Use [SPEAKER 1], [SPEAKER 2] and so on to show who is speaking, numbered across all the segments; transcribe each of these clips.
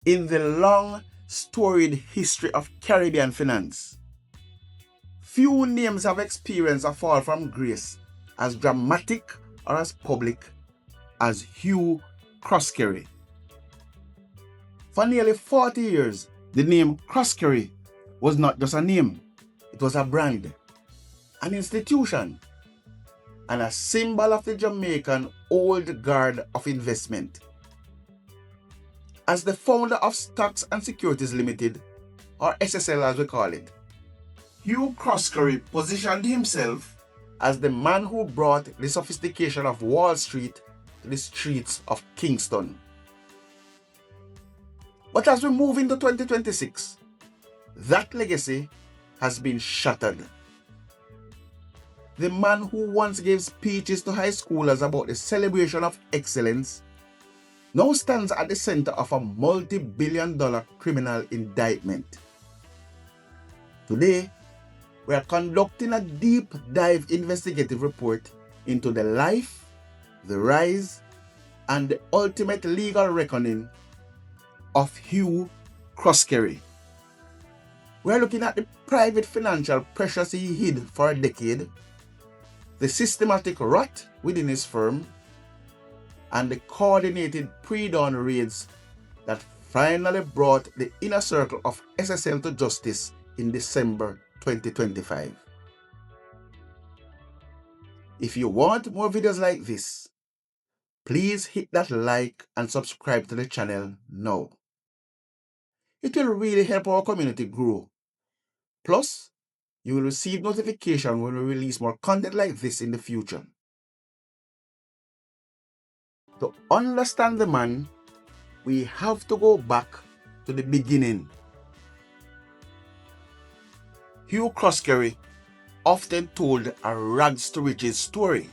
[SPEAKER 1] In the long, storied history of Caribbean finance, few names have experienced a fall from grace as dramatic or as public as Hugh Croskery. For nearly 40 years, the name Croskery was not just a name, it was a brand, an institution, and a symbol of the Jamaican old guard of investment. As the founder of Stocks and Securities Limited, or SSL as we call it, Hugh Croskery positioned himself as the man who brought the sophistication of Wall Street to the streets of Kingston. But as we move into 2026, that legacy has been shattered. The man who once gave speeches to high schoolers about the celebration of excellence now stands at the center of a multi-billion-dollar criminal indictment. Today, we are conducting a deep dive investigative report into the life, the rise, and the ultimate legal reckoning of Hugh Croskery. We are looking at the private financial pressures he hid for a decade, the systematic rot within his firm, and the coordinated pre-dawn raids that finally brought the inner circle of SSL to justice in December 2025. If you want more videos like this, please hit that like and subscribe to the channel now. It will really help our community grow. Plus, you will receive notification when we release more content like this in the future. To understand the man, we have to go back to the beginning. Hugh Croskery often told a rags to riches story.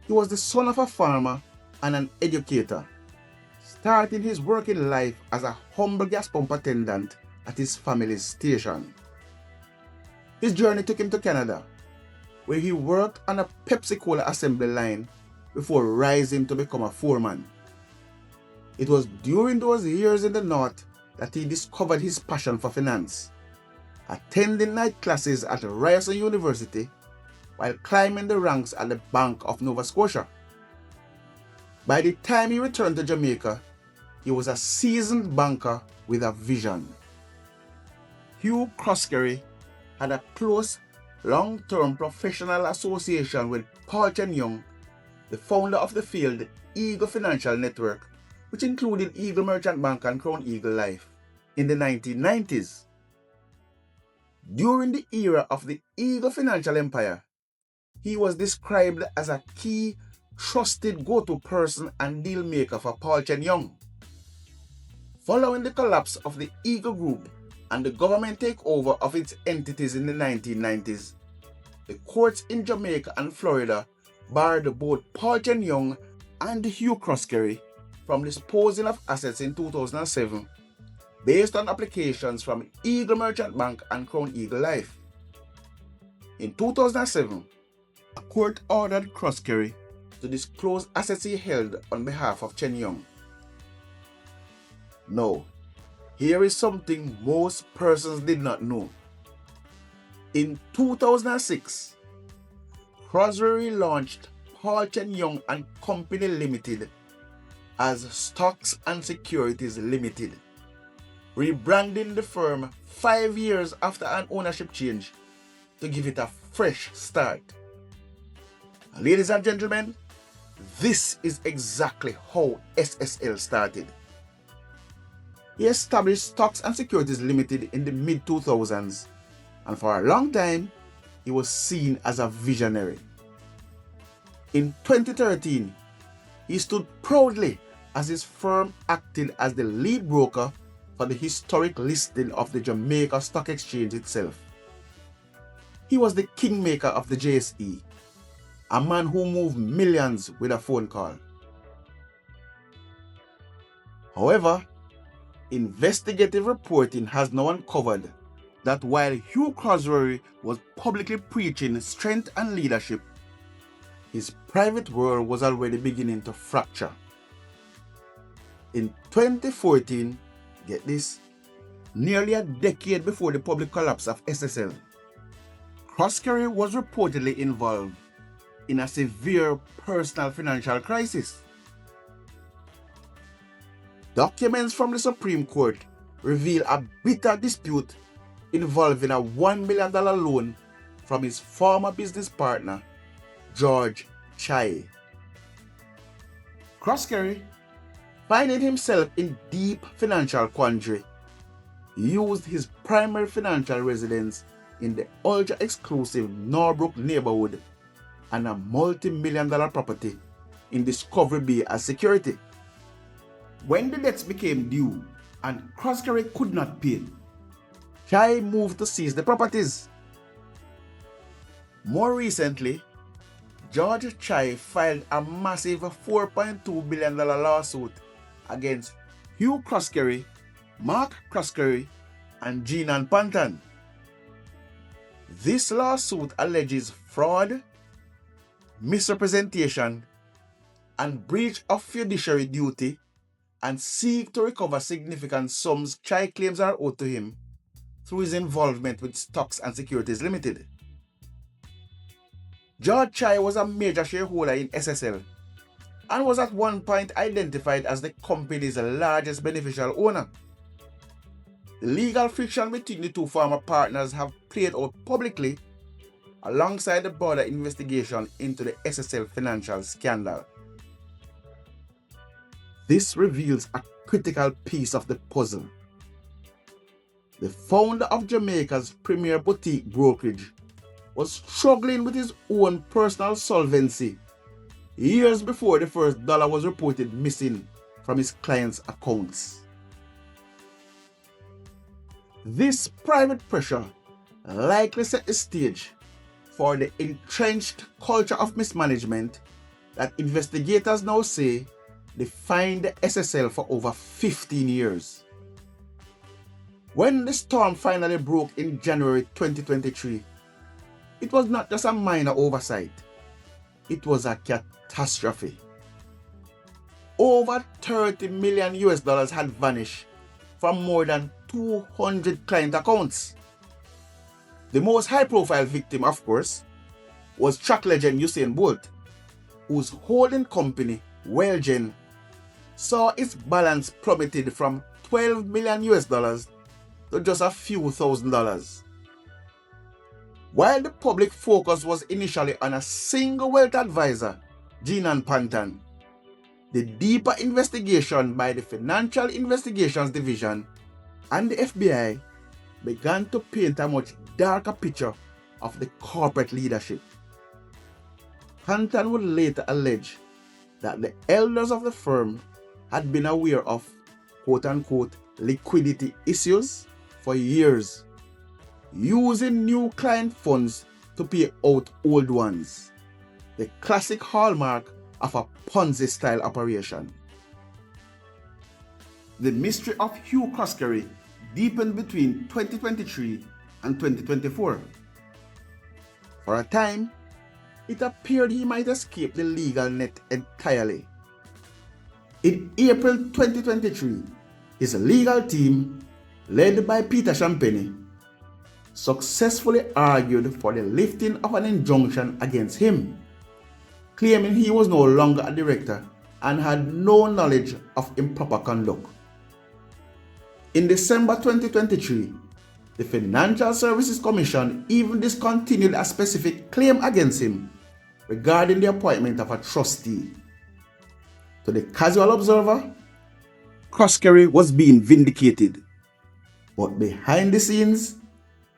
[SPEAKER 1] He was the son of a farmer and an educator, starting his working life as a humble gas pump attendant at his family's station. His journey took him to Canada, where he worked on a Pepsi Cola assembly line before rising to become a foreman. It was during those years in the North that he discovered his passion for finance, attending night classes at Ryerson University while climbing the ranks at the Bank of Nova Scotia. By the time he returned to Jamaica, he was a seasoned banker with a vision. Hugh Croskery had a close, long-term professional association with Paul Chen Young, the founder of the failed Eagle Financial Network, which included Eagle Merchant Bank and Crown Eagle Life, in the 1990s. During the era of the Eagle Financial Empire, he was described as a key, trusted go-to person and deal maker for Paul Chen Young. Following the collapse of the Eagle Group and the government takeover of its entities in the 1990s, the courts in Jamaica and Florida barred both Paul Chen Young and Hugh Croskery from disposing of assets in 2007 based on applications from Eagle Merchant Bank and Crown Eagle Life. In 2007, a court ordered Croskery to disclose assets he held on behalf of Chen Young. Now, here is something most persons did not know. In 2006, Croskery launched Paul Chen Young and Company Limited as Stocks and Securities Limited, rebranding the firm 5 years after an ownership change to give it a fresh start. Ladies and gentlemen, this is exactly how SSL started. He established Stocks and Securities Limited in the mid-2000s, and for a long time, he was seen as a visionary. In 2013, he stood proudly as his firm acted as the lead broker for the historic listing of the Jamaica Stock Exchange itself. He was the kingmaker of the JSE, a man who moved millions with a phone call. However, investigative reporting has now uncovered that while Hugh Croskery was publicly preaching strength and leadership, his private world was already beginning to fracture. In 2014, get this, nearly a decade before the public collapse of SSL, Croskery was reportedly involved in a severe personal financial crisis. Documents from the Supreme Court reveal a bitter dispute involving a $1 million loan from his former business partner, George Chai. Croskery, finding himself in deep financial quandary, used his primary financial residence in the ultra-exclusive Norbrook neighborhood and a multi-million-dollar property in Discovery Bay as security. When the debts became due and Croskery could not pay, Chai moved to seize the properties. More recently, George Chai filed a massive $4.2 billion lawsuit against Hugh Croskery, Mark Croskery, and Jean Panton. This lawsuit alleges fraud, misrepresentation, and breach of fiduciary duty and seek to recover significant sums Chai claims are owed to him through his involvement with Stocks and Securities Limited. George Chai was a major shareholder in SSL and was at one point identified as the company's largest beneficial owner. The legal friction between the two former partners have played out publicly alongside the broader investigation into the SSL financial scandal. This reveals a critical piece of the puzzle. The founder of Jamaica's premier boutique brokerage was struggling with his own personal solvency years before the first dollar was reported missing from his clients' accounts. This private pressure likely set the stage for the entrenched culture of mismanagement that investigators now say defined the SSL for over 15 years. When the storm finally broke in January 2023, it was not just a minor oversight, it was a catastrophe. Over $30 million had vanished from more than 200 client accounts. The most high-profile victim, of course, was track legend Usain Bolt, whose holding company, Wellgen, saw its balance plummeted from $12 million to just a few $1,000s. While the public focus was initially on a single wealth advisor, Jean Panton, the deeper investigation by the Financial Investigations Division and the FBI began to paint a much darker picture of the corporate leadership. Panton would later allege that the elders of the firm had been aware of quote-unquote liquidity issues for years, using new client funds to pay out old ones, the classic hallmark of a Ponzi-style operation. The mystery of Hugh Croskery deepened between 2023 and 2024. For a time, it appeared he might escape the legal net entirely. In April 2023, his legal team, led by Peter Champagne, successfully argued for the lifting of an injunction against him, claiming he was no longer a director and had no knowledge of improper conduct. In December 2023, the Financial Services Commission even discontinued a specific claim against him regarding the appointment of a trustee. To the casual observer, Croskery was being vindicated, but behind the scenes,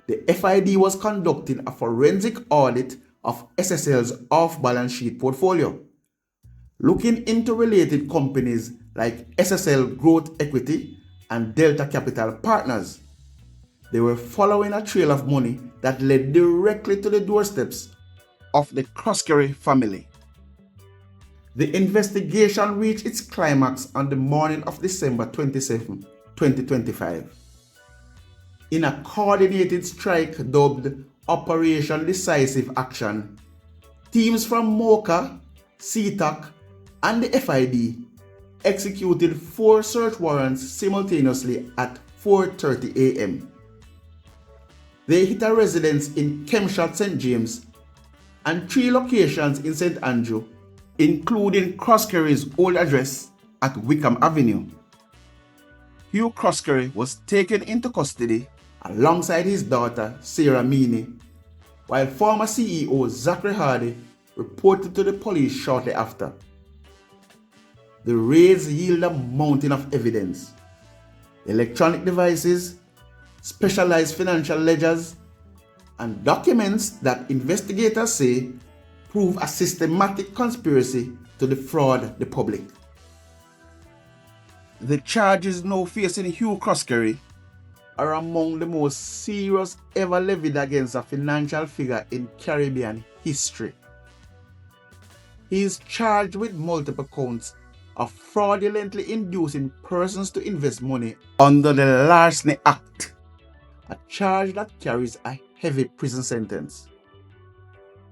[SPEAKER 1] the FID was conducting a forensic audit of SSL's off-balance sheet portfolio, looking into related companies like SSL Growth Equity and Delta Capital Partners. They were following a trail of money that led directly to the doorsteps of the Croskery family. The investigation reached its climax on the morning of December 27, 2025. In a coordinated strike dubbed Operation Decisive Action, teams from MOCA, CTAC, and the FID executed 4 search warrants simultaneously at 4:30 a.m. They hit a residence in Kemshot, St. James, and 3 locations in St. Andrew, including Croskery's old address at Wickham Avenue. Hugh Croskery was taken into custody alongside his daughter, Sarah Meany, while former CEO Zachary Hardy reported to the police shortly after. The raids yielded a mountain of evidence: electronic devices, specialized financial ledgers, and documents that investigators say prove a systematic conspiracy to defraud the public. The charges now facing Hugh Croskery are among the most serious ever levied against a financial figure in Caribbean history. He is charged with multiple counts of fraudulently inducing persons to invest money under the Larceny Act, a charge that carries a heavy prison sentence.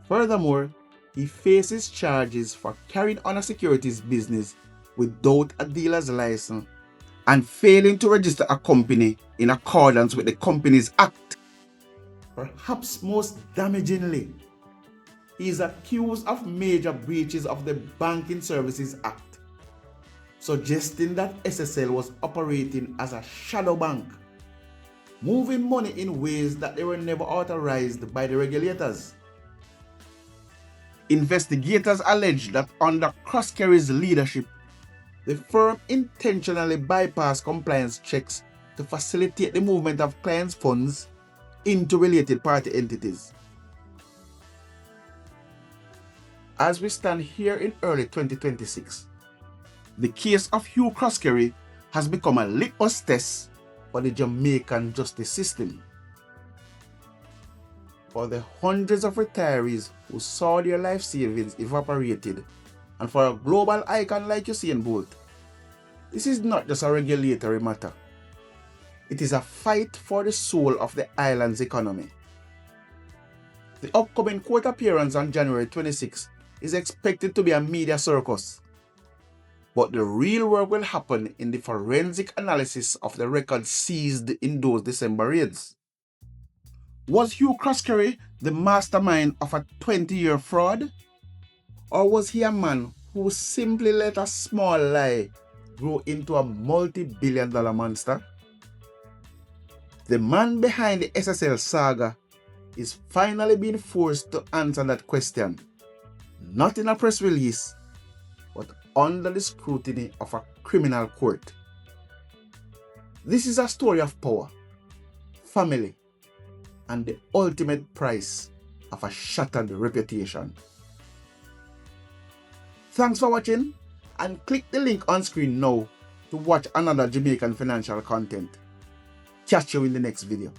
[SPEAKER 1] Furthermore, he faces charges for carrying on a securities business without a dealer's license and failing to register a company in accordance with the Companies Act. Perhaps most damagingly, he is accused of major breaches of the Banking Services Act, suggesting that SSL was operating as a shadow bank, moving money in ways that they were never authorized by the regulators. Investigators allege that under Croskery's leadership, the firm intentionally bypassed compliance checks to facilitate the movement of clients' funds into related party entities. As we stand here in early 2026, the case of Hugh Croskery has become a litmus test for the Jamaican justice system. For the hundreds of retirees who saw their life savings evaporated, and for a global icon like Usain Bolt, this is not just a regulatory matter. It is a fight for the soul of the island's economy. The upcoming court appearance on January 26 is expected to be a media circus, but the real work will happen in the forensic analysis of the records seized in those December raids. Was Hugh Croskery the mastermind of a 20-year fraud? Or was he a man who simply let a small lie grow into a multi-billion-dollar monster? The man behind the SSL saga is finally being forced to answer that question, not in a press release, but under the scrutiny of a criminal court. This is a story of power, family, and the ultimate price of a shattered reputation. Thanks for watching, and click the link on screen now to watch another Jamaican financial content. Catch you in the next video.